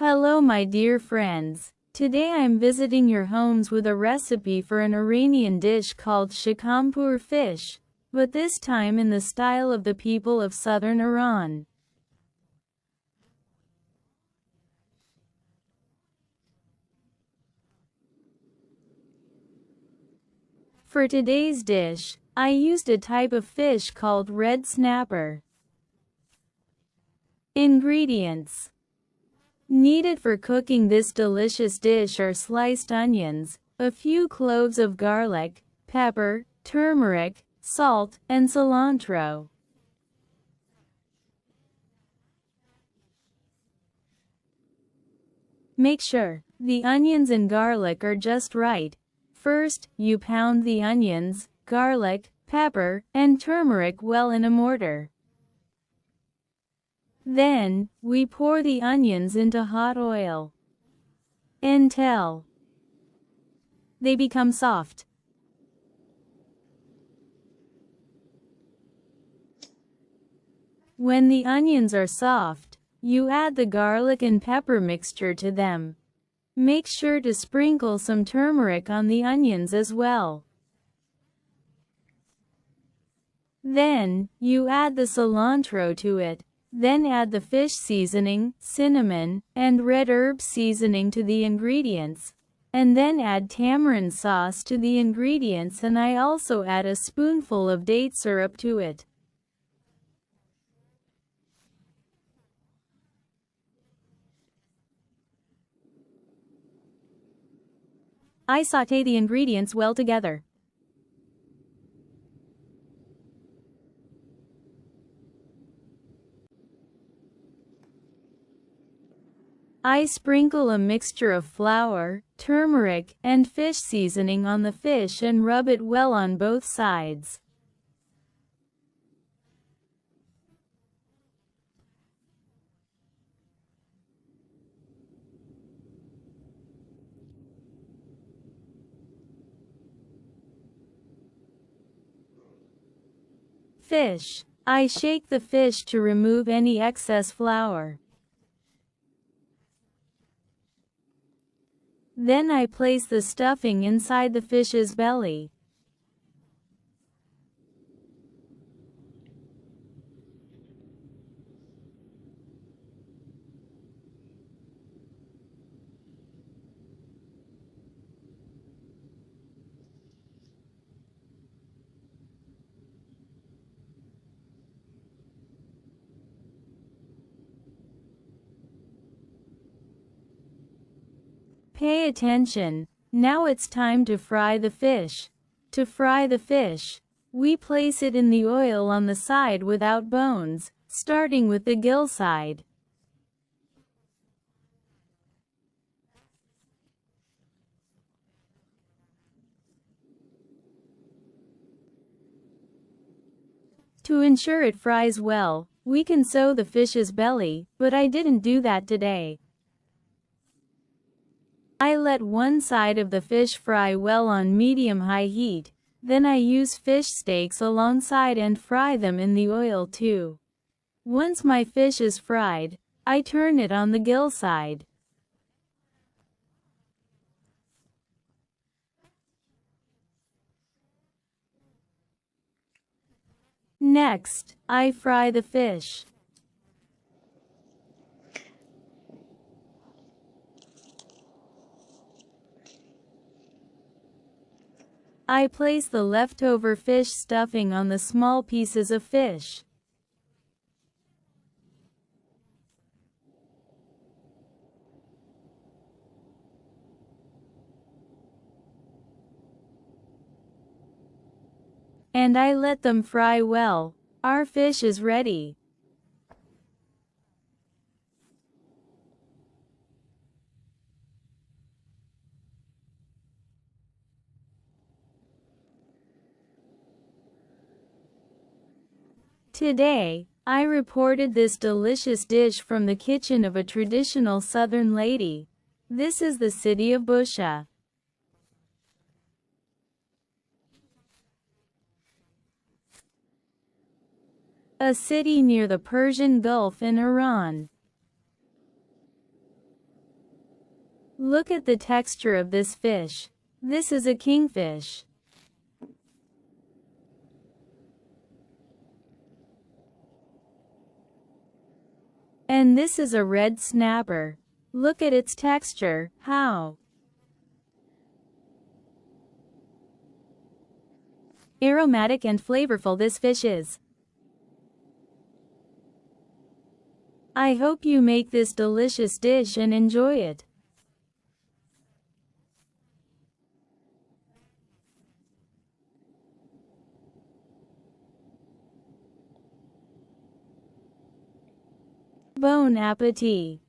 Hello my dear friends. Today I'm visiting your homes with a recipe for an Iranian dish called shooreedeh fish, but this time in the style of the people of southern Iran. For today's dish, I used a type of fish called red snapper. Ingredients needed for cooking this delicious dish are sliced onions, a few cloves of garlic, pepper, turmeric, salt, and cilantro. Make sure the onions and garlic are just right. First, you pound the onions, garlic, pepper, and turmeric well in a mortar. Then, we pour the onions into hot oil until they become soft. When the onions are soft, you add the garlic and pepper mixture to them. Make sure to sprinkle some turmeric on the onions as well. Then, you add the cilantro to it. Then add the fish seasoning, cinnamon, and red herb seasoning to the ingredients. And then add tamarind sauce to the ingredients, and I also add a spoonful of date syrup to it. I sauté the ingredients well together. I sprinkle a mixture of flour, turmeric, and fish seasoning on the fish and rub it well on both sides. Fish. I shake the fish to remove any excess flour. Then I place the stuffing inside the fish's belly. Pay attention. Now it's time to fry the fish. To fry the fish, we place it in the oil on the side without bones, starting with the gill side. To ensure it fries well, we can sew the fish's belly, but I didn't do that today. I let one side of the fish fry well on medium-high heat, then I use fish steaks alongside and fry them in the oil too. Once my fish is fried, I turn it on the gill side. Next, I fry the fish. I place the leftover fish stuffing on the small pieces of fish. And I let them fry well. Our fish is ready. Today, I reported this delicious dish from the kitchen of a traditional southern lady. This is the city of Bushehr, a city near the Persian Gulf in Iran. Look at the texture of this fish. This is a kingfish. And this is a red snapper. Look at its texture, how aromatic and flavorful this fish is. I hope you make this delicious dish and enjoy it. Bon appétit!